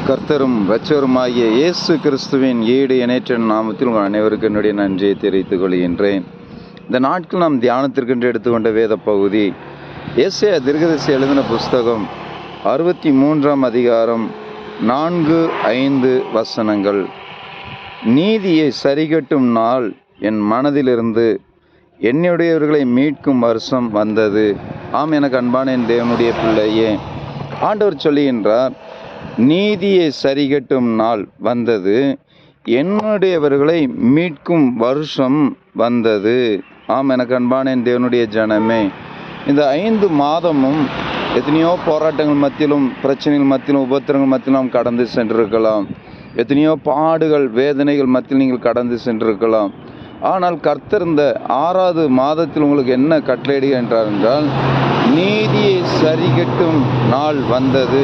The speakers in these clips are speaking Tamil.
கர்த்தரும் இரட்சகருமாகிய இயேசு கிறிஸ்துவின் ஈடு இணையற்ற நாமத்தில் உங்கள் அனைவருக்கும் என்னுடைய நன்றியை தெரிவித்துக் கொள்கின்றேன். இந்த நாட்கள் நாம் தியானத்திற்கென்று எடுத்துக்கொண்ட வேத பகுதி ஏசாயா தீர்க்கதரிசி எழுதின புஸ்தகம் 63ஆம் அதிகாரம் 4-5 வசனங்கள். நீதியை சரிகட்டும் நாள் என் மனதிலிருந்து என்னுடையவர்களை மீட்கும் வருஷம் வந்தது. ஆம், எனக்கு அன்பான என் தேவனுடைய பிள்ளையே, ஆண்டவர் சொல்லுகின்றார், நீதியை சரிகட்டும் நாள் வந்தது, என்னுடையவர்களை மீட்கும் வருஷம் வந்தது. ஆம், எனக்கு அன்பான என் தேவனுடைய ஜனமே, இந்த 5 மாதமும் எத்தனையோ போராட்டங்கள் மத்தியிலும், பிரச்சனைகள் மத்தியிலும், உபத்திரங்கள் மத்தியிலும் நாம் கடந்து சென்றிருக்கலாம். எத்தனையோ பாடுகள், வேதனைகள் மத்தியில் நீங்கள் கடந்து சென்றிருக்கலாம். ஆனால் கர்த்தர் இந்த 6வது மாதத்தில் உங்களுக்கு என்ன கட்டளையிடுகின்றார் என்றால், நீதியை சரிகட்டும் நாள் வந்தது,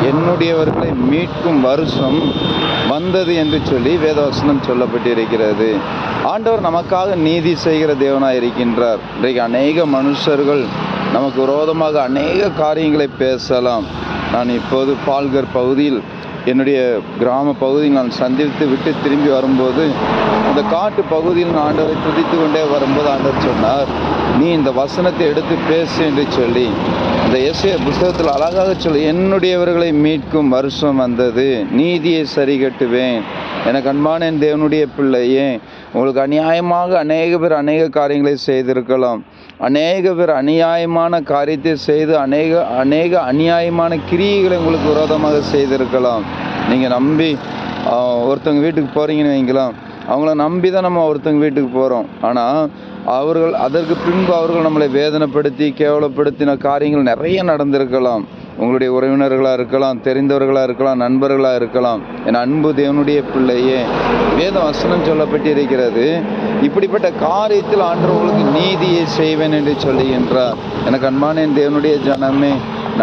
என்னுடையவர்களை மீட்கும் வருஷம் வந்தது என்று சொல்லி வேதவசனம் சொல்லப்பட்டிருக்கிறது. ஆண்டவர் நமக்காக நீதி செய்கிற தேவனாய் இருக்கின்றார். இன்றைக்கு அநேக மனுஷர்கள் நமக்கு விரோதமாக அநேக காரியங்களை பேசலாம். நான் இப்போது பால்கர் பகுதியில், என்னுடைய கிராம பகுதியில் நான் சந்தித்து விட்டு திரும்பி வரும்போது, அந்த காட்டு பகுதியில் நான் ஆண்டவரை துதித்து கொண்டே வரும்போது ஆண்டவர் சொன்னார், நீ இந்த வசனத்தை எடுத்து பேசு என்று சொல்லி, இந்த ஏசாயா புஸ்தகத்தில் அழகாக சொல்லி, என்னுடையவர்களை மீட்கும் வருஷம் வந்தது, நீதியை சரிகட்டுவேன். எனக்கு அன்பான என் தேவனுடைய பிள்ளையே, உங்களுக்கு அநியாயமாக அநேக பேர் அநேக காரியங்களை செய்திருக்கலாம். அநேக பேர் அநியாயமான காரியத்தை செய்து அநேக அநியாயமான கிரியைகளை உங்களுக்கு விரோதமாக செய்திருக்கலாம். நீங்கள் நம்பி ஒருத்தவங்க வீட்டுக்கு போகிறீங்கன்னு வைங்களாம், அவங்கள நம்பி தான் நம்ம ஒருத்தவங்க வீட்டுக்கு போகிறோம். ஆனால் அதற்கு பின்பு அவர்கள் நம்மளை வேதனைப்படுத்தி கேவலப்படுத்தின காரியங்கள் நிறைய நடந்திருக்கலாம். உங்களுடைய உறவினர்களாக இருக்கலாம், தெரிந்தவர்களாக இருக்கலாம், நண்பர்களாக இருக்கலாம். என் அன்பு தேவனுடைய பிள்ளையே, வேத வசனம் சொல்லப்பட்டிருக்கிறது, இப்படிப்பட்ட காரியத்தில் ஆண்டவர் உங்களுக்கு நீதியை செய்வேன் என்று சொல்லுகின்றார். எனக்கு அன்பான என் தேவனுடைய ஜனமே,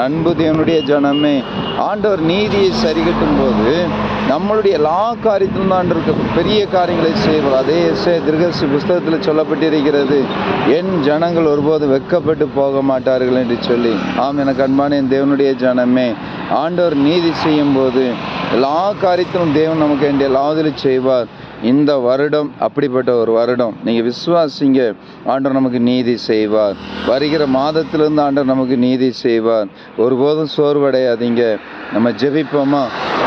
அன்பு தேவனுடைய ஜனமே, ஆண்டவர் நீதியை சரிகட்டும் போது நம்மளுடைய எல்லா காரியத்திலும் தான் இருக்க பெரிய காரியங்களை செய்வார். அதே ஏசாயா தீர்க்கதரிசி புஸ்தகத்தில் சொல்லப்பட்டிருக்கிறது, என் ஜனங்கள் ஒருபோது வெட்கப்பட்டு போக மாட்டார்கள் என்று சொல்லி. ஆம், எனக்கு அன்பான என் தேவனுடைய ஜனமே, ஆண்டவர் நீதி செய்யும் போது எல்லா காரியத்திலும் தேவன் நமக்கு வேண்டிய எல்லாவதிலும் செய்வார். இந்த வருடம் அப்படிப்பட்ட ஒரு வருடம். நீங்கள் விசுவாசிங்க, ஆண்டவர் நமக்கு நீதி செய்வார். வருகிற மாதத்திலிருந்து ஆண்டவர் நமக்கு நீதி செய்வார். ஒருபோதும் சோர்வடையாதீங்க. நம்ம ஜெபிப்போமா?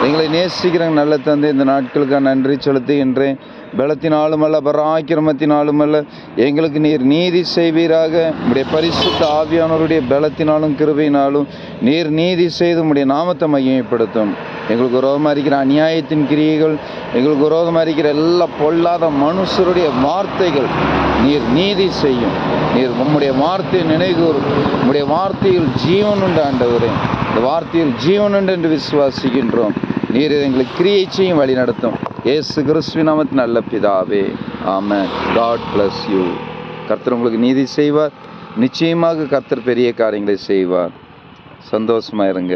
எங்களை நேசிக்கிற நல்ல தந்தை, இந்த நாட்களுக்காக நன்றி செலுத்துகின்றேன். பலத்தினாலும் அல்ல, பராக்கிரமத்தினாலும் அல்ல, எங்களுக்கு நீர் நீதி செய்வீராக. உம்முடைய பரிசுத்த ஆவியானவருடைய பலத்தினாலும் கிருபையினாலும் நீர் நீதி செய்து உம்முடைய நாமத்தை மகிமைப்படுத்தும். எங்களுக்கு விரோதமாக இருக்கிற அநியாயத்தின் கிரியைகள், எங்களுக்கு விரோதமாக இருக்கிற எல்லா பொல்லாத மனுஷருடைய வார்த்தைகள் நீர் நீதி செய்யும். நீர் உம்முடைய வார்த்தையை நினைகூறும். உம்முடைய வார்த்தையில் ஜீவன் உண்டு ஆண்டவரே. இந்த வார்த்தையில் ஜீவன் உண்டு என்று விசுவாசிக்கின்றோம். நீர் எங்களுக்கு கிரியை செய்யும், வழி நடத்தும். இயேசு கிறிஸ்துவின் நாமத்தில் நல்ல பிதாவே, ஆமென். God bless you. கர்த்தர் உங்களுக்கு நீதி செய்வார். நிச்சயமாக கர்த்தர் பெரிய காரியங்களை செய்வார். சந்தோஷமா இருங்க.